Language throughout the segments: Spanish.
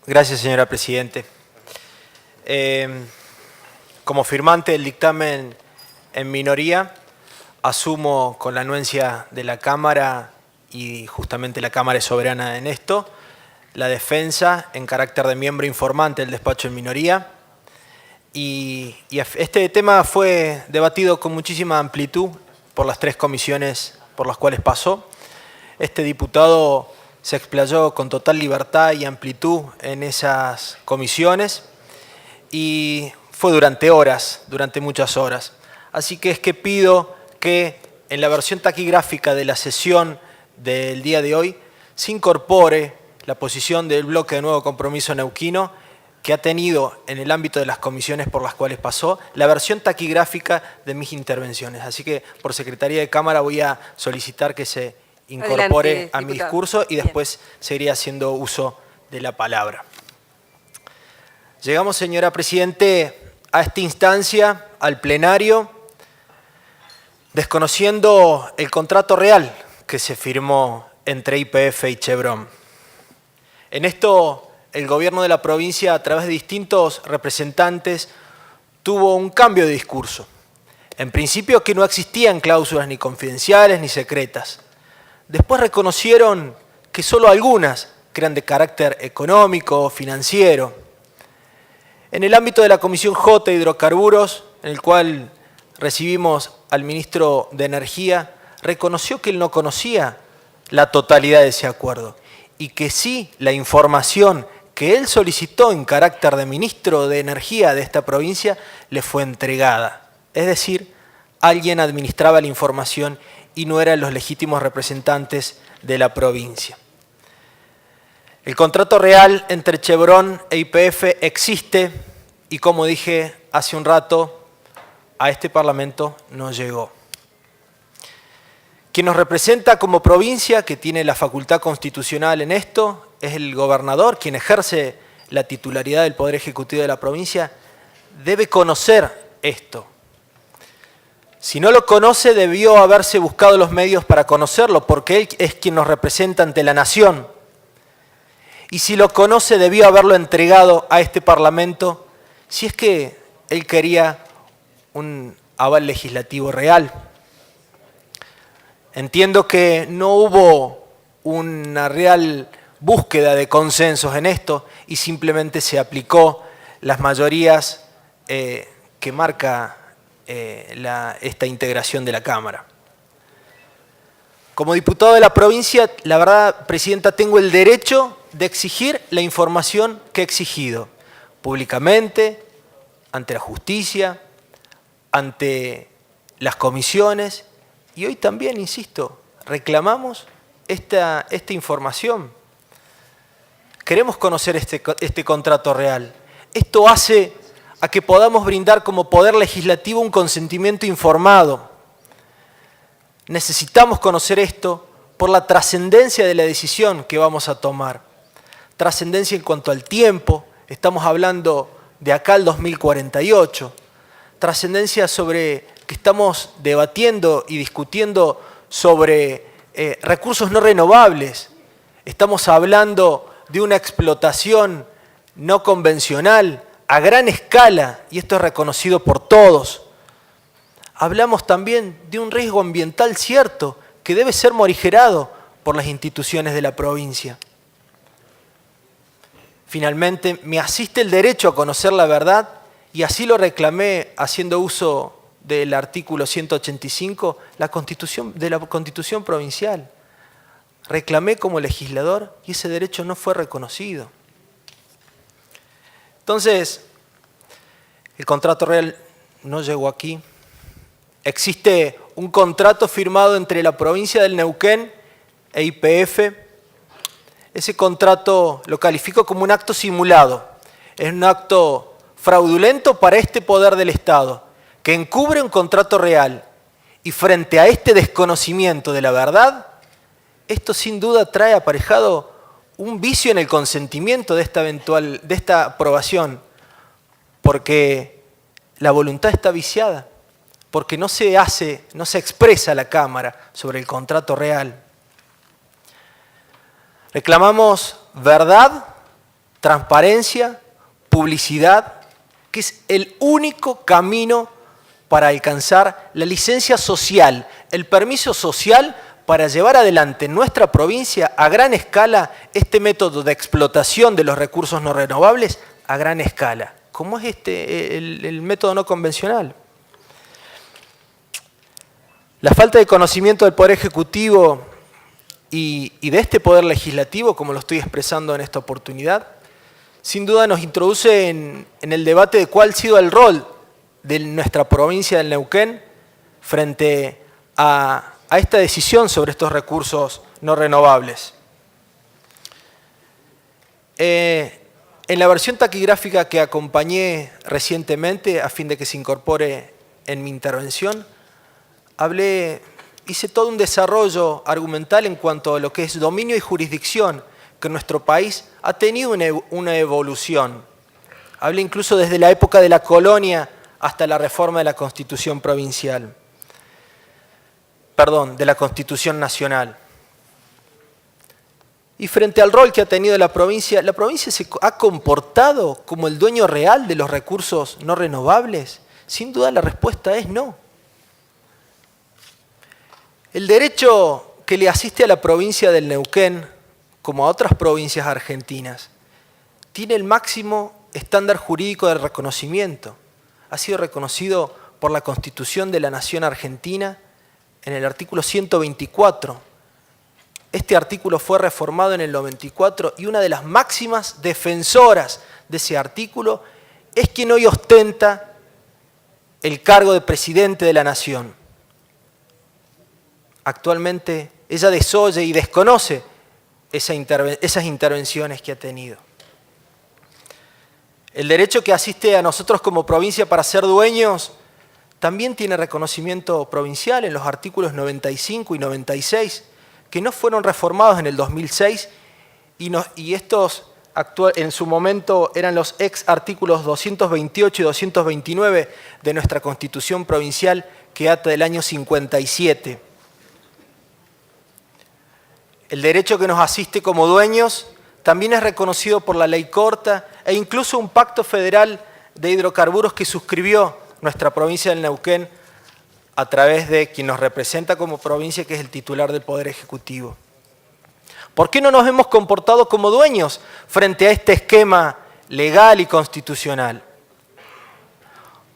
Gracias, señora Presidente. Como firmante del dictamen en minoría, asumo con la anuencia de la Cámara, y justamente la Cámara es soberana en esto, la defensa en carácter de miembro informante del despacho en minoría. Y este tema fue debatido con muchísima amplitud por las 3 comisiones por las cuales pasó. Este diputado se explayó con total libertad y amplitud en esas comisiones y fue durante horas, durante muchas horas. Así que es que pido que en la versión taquigráfica de la sesión del día de hoy se incorpore la posición del bloque de Nuevo Compromiso Neuquino, que ha tenido en el ámbito de las comisiones por las cuales pasó la versión taquigráfica de mis intervenciones. Así que por Secretaría de Cámara voy a solicitar que se incorpore Adelante, a mi diputado. discurso y después seguiré haciendo uso de la palabra. Llegamos, señora Presidente, a esta instancia, al plenario, desconociendo el contrato real que se firmó entre YPF y Chevron. En esto, el gobierno de la provincia, a través de distintos representantes, tuvo un cambio de discurso. En principio, que no existían cláusulas ni confidenciales ni secretas. Después reconocieron que solo algunas, que eran de carácter económico o financiero. En el ámbito de la Comisión J de Hidrocarburos, en el cual recibimos al ministro de Energía, reconoció que él no conocía la totalidad de ese acuerdo y que sí la información que él solicitó en carácter de ministro de Energía de esta provincia le fue entregada. Es decir, alguien administraba la información y no eran los legítimos representantes de la provincia. El contrato real entre Chevron e YPF existe y, como dije hace un rato, a este Parlamento no llegó. Quien nos representa como provincia, que tiene la facultad constitucional en esto, es el gobernador, quien ejerce la titularidad del Poder Ejecutivo de la provincia, debe conocer esto. Si no lo conoce, debió haberse buscado los medios para conocerlo, porque él es quien nos representa ante la nación. Y si lo conoce, debió haberlo entregado a este Parlamento, si es que él quería un aval legislativo real. Entiendo que no hubo una real búsqueda de consensos en esto y simplemente se aplicó las mayorías que marca esta integración de la Cámara. Como diputado de la provincia, la verdad, Presidenta, tengo el derecho de exigir la información que he exigido, públicamente, ante la justicia, ante las comisiones, y hoy también, insisto, reclamamos esta información. Queremos conocer este contrato real. Esto hace a que podamos brindar como Poder Legislativo un consentimiento informado. Necesitamos conocer esto por la trascendencia de la decisión que vamos a tomar. Trascendencia en cuanto al tiempo, estamos hablando de acá al 2048. Trascendencia sobre que estamos debatiendo y discutiendo sobre recursos no renovables. Estamos hablando de una explotación no convencional a gran escala, y esto es reconocido por todos. Hablamos también de un riesgo ambiental cierto, que debe ser morigerado por las instituciones de la provincia. Finalmente, me asiste el derecho a conocer la verdad, y así lo reclamé haciendo uso del artículo 185 de la Constitución Provincial. Reclamé como legislador y ese derecho no fue reconocido. Entonces, el contrato real no llegó aquí. Existe un contrato firmado entre la provincia del Neuquén e YPF. Ese contrato lo califico como un acto simulado. Es un acto fraudulento para este poder del Estado, que encubre un contrato real. Y frente a este desconocimiento de la verdad, esto sin duda trae aparejado un vicio en el consentimiento de esta aprobación, porque la voluntad está viciada, porque no se expresa a la Cámara sobre el contrato real. Reclamamos verdad transparencia, publicidad, que es el único camino para alcanzar la licencia social, el permiso social para llevar adelante en nuestra provincia a gran escala este método de explotación de los recursos no renovables a gran escala, como es el método no convencional. La falta de conocimiento del Poder Ejecutivo y de este Poder Legislativo, como lo estoy expresando en esta oportunidad, sin duda nos introduce en el debate de cuál ha sido el rol de nuestra provincia del Neuquén frente a esta decisión sobre estos recursos no renovables. En la versión taquigráfica que acompañé recientemente, a fin de que se incorpore en mi intervención, hice todo un desarrollo argumental en cuanto a lo que es dominio y jurisdicción, que en nuestro país ha tenido una evolución. Hablé incluso desde la época de la colonia hasta la reforma de la Constitución provincial. Perdón, de la Constitución nacional. Y frente al rol que ha tenido la provincia se ha comportado como el dueño real de los recursos no renovables. Sin duda la respuesta es no. El derecho que le asiste a la provincia del Neuquén, como a otras provincias argentinas, tiene el máximo estándar jurídico de reconocimiento. Ha sido reconocido por la Constitución de la Nación Argentina en el artículo 124. Este artículo fue reformado en el 94 y una de las máximas defensoras de ese artículo es quien hoy ostenta el cargo de presidente de la Nación. Actualmente ella desoye y desconoce esas intervenciones que ha tenido. El derecho que asiste a nosotros como provincia para ser dueños también tiene reconocimiento provincial en los artículos 95 y 96, que no fueron reformados en el 2006 y estos en su momento eran los ex artículos 228 y 229 de nuestra Constitución provincial que data del año 57. El derecho que nos asiste como dueños también es reconocido por la ley corta e incluso un pacto federal de hidrocarburos que suscribió nuestra provincia del Neuquén a través de quien nos representa como provincia, que es el titular del Poder Ejecutivo. ¿Por qué no nos hemos comportado como dueños frente a este esquema legal y constitucional?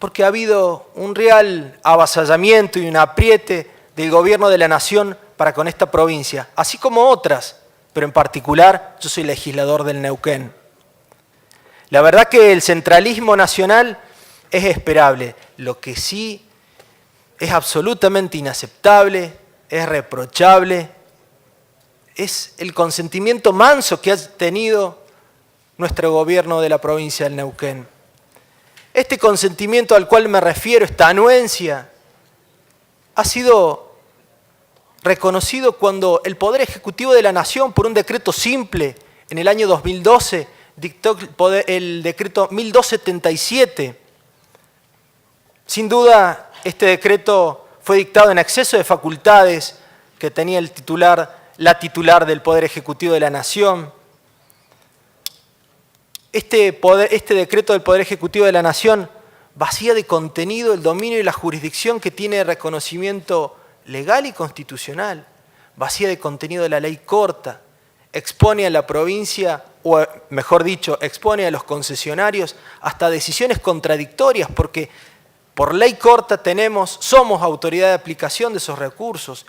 Porque ha habido un real avasallamiento y un apriete del gobierno de la nación para con esta provincia, así como otras, pero en particular yo soy legislador del Neuquén. La verdad que el centralismo nacional es esperable, lo que sí es absolutamente inaceptable, es reprochable, es el consentimiento manso que ha tenido nuestro gobierno de la provincia del Neuquén. Este consentimiento al cual me refiero, esta anuencia, ha sido reconocido cuando el Poder Ejecutivo de la Nación, por un decreto simple, en el año 2012, dictó el decreto 1277. Sin duda, este decreto fue dictado en exceso de facultades que tenía la titular del Poder Ejecutivo de la Nación. Este decreto del Poder Ejecutivo de la Nación vacía de contenido el dominio y la jurisdicción que tiene reconocimiento legal y constitucional, vacía de contenido de la ley corta, expone a la provincia, o mejor dicho, expone a los concesionarios hasta decisiones contradictorias, porque por ley corta somos autoridad de aplicación de esos recursos,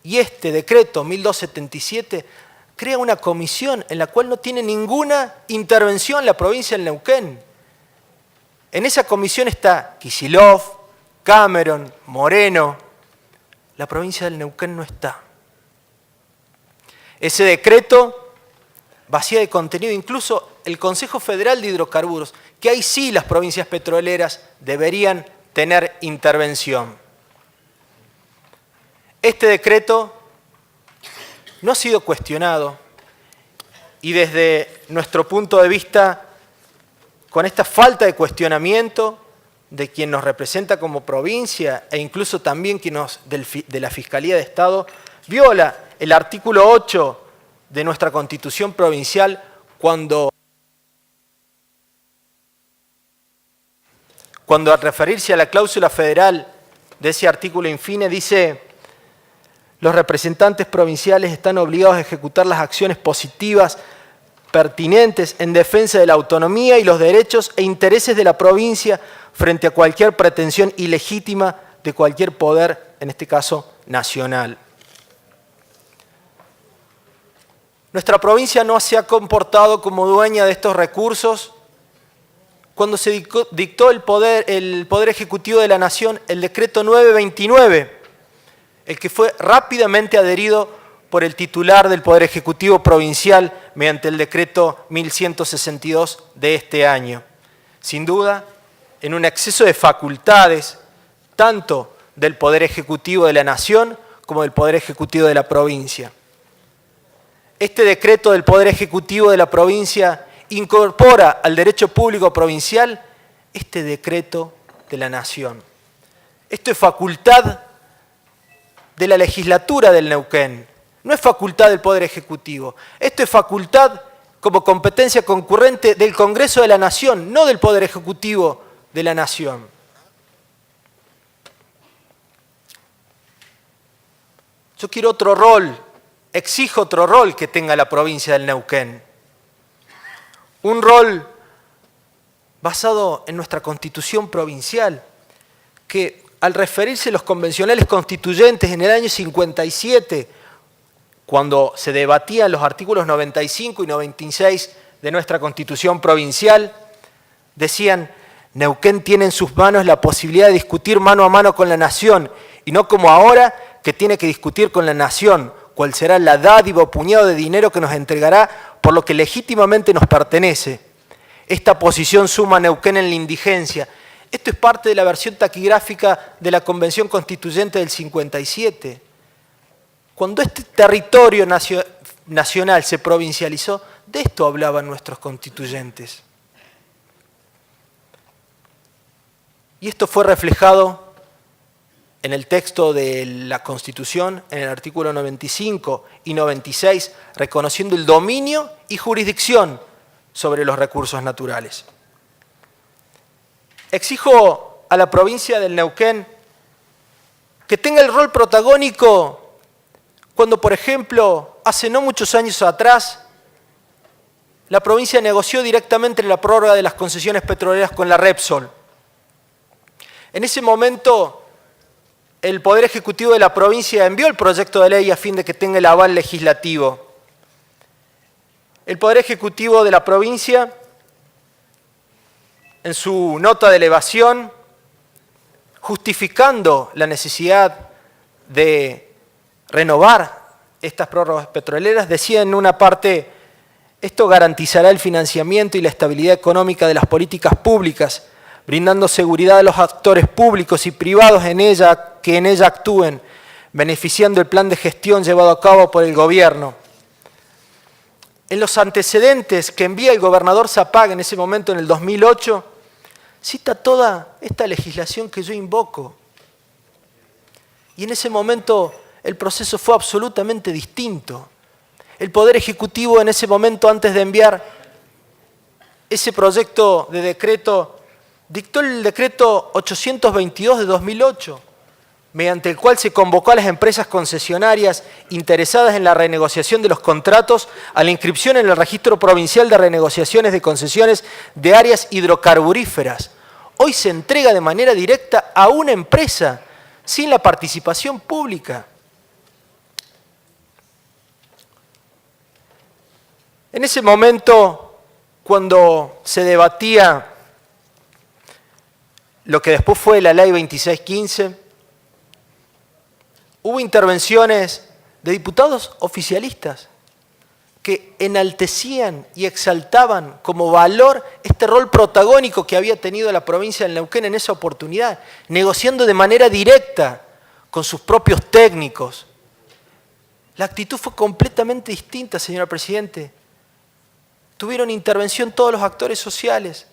y este decreto 1277 crea una comisión en la cual no tiene ninguna intervención la provincia del Neuquén. En esa comisión está Kicillof, Cameron, Moreno. La provincia del Neuquén no está. Ese decreto vacía de contenido incluso el Consejo Federal de Hidrocarburos, que ahí sí las provincias petroleras deberían tener intervención. Este decreto no ha sido cuestionado y desde nuestro punto de vista, con esta falta de cuestionamiento de quien nos representa como provincia e incluso también de la Fiscalía de Estado, viola el artículo 8 de nuestra Constitución provincial cuando cuando al referirse a la cláusula federal de ese artículo infine dice: los representantes provinciales están obligados a ejecutar las acciones positivas pertinentes en defensa de la autonomía y los derechos e intereses de la provincia frente a cualquier pretensión ilegítima de cualquier poder, en este caso nacional. Nuestra provincia no se ha comportado como dueña de estos recursos. Cuando se dictó el Poder Ejecutivo de la Nación, el decreto 929, el que fue rápidamente adherido por el titular del Poder Ejecutivo Provincial mediante el decreto 1162 de este año. Sin duda, en un exceso de facultades, tanto del Poder Ejecutivo de la Nación como del Poder Ejecutivo de la provincia. Este decreto del Poder Ejecutivo de la provincia incorpora al derecho público provincial este decreto de la Nación. Esto es facultad de la legislatura del Neuquén, no es facultad del Poder Ejecutivo. Esto es facultad como competencia concurrente del Congreso de la Nación, no del Poder Ejecutivo de la Nación. Yo quiero otro rol, exijo otro rol que tenga la provincia del Neuquén. Un rol basado en nuestra Constitución provincial, que al referirse a los convencionales constituyentes en el año 57, cuando se debatían los artículos 95 y 96 de nuestra Constitución provincial, decían: Neuquén tiene en sus manos la posibilidad de discutir mano a mano con la Nación, y no como ahora, que tiene que discutir con la Nación cuál será la dádiva o puñado de dinero que nos entregará por lo que legítimamente nos pertenece. Esta posición suma a Neuquén en la indigencia. Esto es parte de la versión taquigráfica de la Convención Constituyente del 57. Cuando este territorio nacional se provincializó, de esto hablaban nuestros constituyentes. Y esto fue reflejado en el texto de la Constitución, en el artículo 95 y 96, reconociendo el dominio y jurisdicción sobre los recursos naturales. Exijo a la provincia del Neuquén que tenga el rol protagónico cuando, por ejemplo, hace no muchos años atrás, la provincia negoció directamente la prórroga de las concesiones petroleras con la Repsol. En ese momento, el Poder Ejecutivo de la provincia envió el proyecto de ley a fin de que tenga el aval legislativo. El Poder Ejecutivo de la provincia, en su nota de elevación, justificando la necesidad de renovar estas prórrogas petroleras, decía en una parte: esto garantizará el financiamiento y la estabilidad económica de las políticas públicas, brindando seguridad a los actores públicos y privados que en ella actúen, beneficiando el plan de gestión llevado a cabo por el gobierno. En los antecedentes que envía el gobernador Zapag en ese momento, en el 2008, cita toda esta legislación que yo invoco. Y en ese momento el proceso fue absolutamente distinto. El Poder Ejecutivo en ese momento, antes de enviar ese proyecto de decreto, dictó el decreto 822 de 2008, mediante el cual se convocó a las empresas concesionarias interesadas en la renegociación de los contratos a la inscripción en el Registro Provincial de Renegociaciones de Concesiones de Áreas Hidrocarburíferas. Hoy se entrega de manera directa a una empresa, sin la participación pública. En ese momento, cuando se debatía lo que después fue la Ley 2615, hubo intervenciones de diputados oficialistas que enaltecían y exaltaban como valor este rol protagónico que había tenido la provincia del Neuquén en esa oportunidad, negociando de manera directa con sus propios técnicos. La actitud fue completamente distinta, señora Presidente. Tuvieron intervención todos los actores sociales.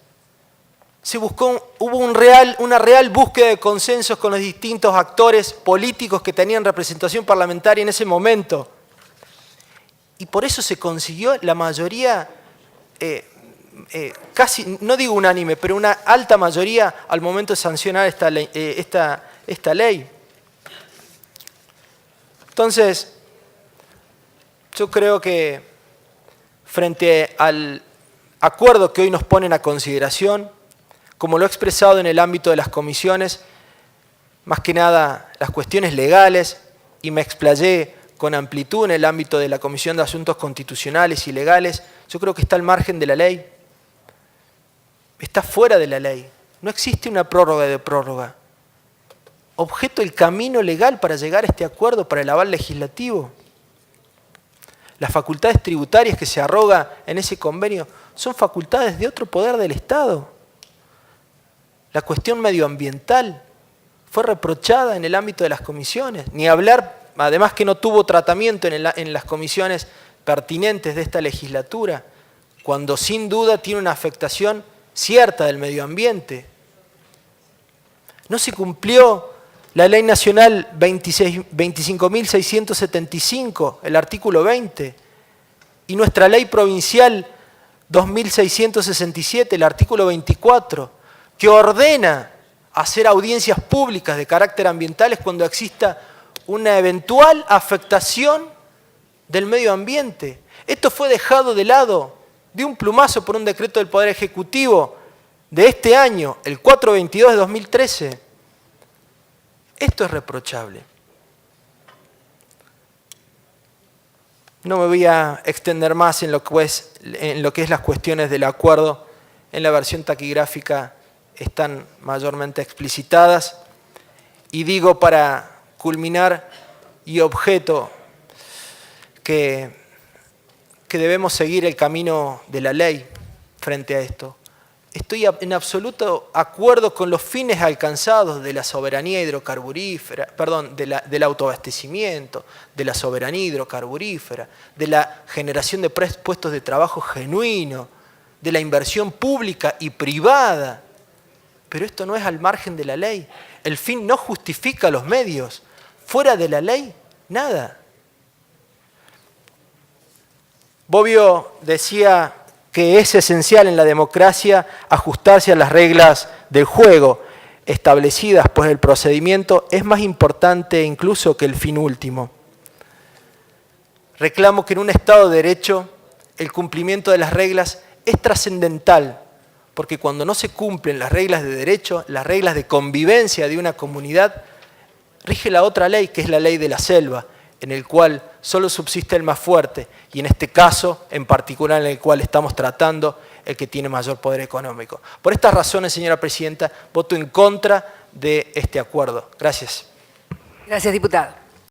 Hubo una real búsqueda de consensos con los distintos actores políticos que tenían representación parlamentaria en ese momento. Y por eso se consiguió la mayoría casi, no digo unánime, pero una alta mayoría al momento de sancionar esta ley. Entonces, yo creo que frente al acuerdo que hoy nos ponen a consideración, como lo he expresado en el ámbito de las comisiones, más que nada las cuestiones legales, y me explayé con amplitud en el ámbito de la Comisión de Asuntos Constitucionales y Legales, yo creo que está al margen de la ley, está fuera de la ley. No existe una prórroga de prórroga. Objeto el camino legal para llegar a este acuerdo, para el aval legislativo. Las facultades tributarias que se arroga en ese convenio son facultades de otro poder del Estado. La cuestión medioambiental fue reprochada en el ámbito de las comisiones. Ni hablar, además que no tuvo tratamiento en las comisiones pertinentes de esta legislatura, cuando sin duda tiene una afectación cierta del medio ambiente. No se cumplió la Ley Nacional 25.675, el artículo 20, y nuestra Ley Provincial 2.667, el artículo 24, que ordena hacer audiencias públicas de carácter ambientales cuando exista una eventual afectación del medio ambiente. Esto fue dejado de lado de un plumazo por un decreto del Poder Ejecutivo de este año, el 422 de 2013. Esto es reprochable. No me voy a extender más en lo que es las cuestiones del acuerdo. En la versión taquigráfica están mayormente explicitadas. Y digo para culminar y objeto que debemos seguir el camino de la ley frente a esto. Estoy en absoluto acuerdo con los fines alcanzados de la soberanía hidrocarburífera, perdón, del autoabastecimiento, de la soberanía hidrocarburífera, de la generación de puestos de trabajo genuino, de la inversión pública y privada. Pero esto no es al margen de la ley. El fin no justifica los medios. Fuera de la ley, nada. Bobbio decía que es esencial en la democracia ajustarse a las reglas del juego establecidas, pues el procedimiento es más importante incluso que el fin último. Reclamo que en un Estado de Derecho el cumplimiento de las reglas es trascendental, porque cuando no se cumplen las reglas de derecho, las reglas de convivencia de una comunidad, rige la otra ley, que es la ley de la selva, en el cual solo subsiste el más fuerte, y en este caso, en particular en el cual estamos tratando, el que tiene mayor poder económico. Por estas razones, señora presidenta, voto en contra de este acuerdo. Gracias. Gracias, diputado.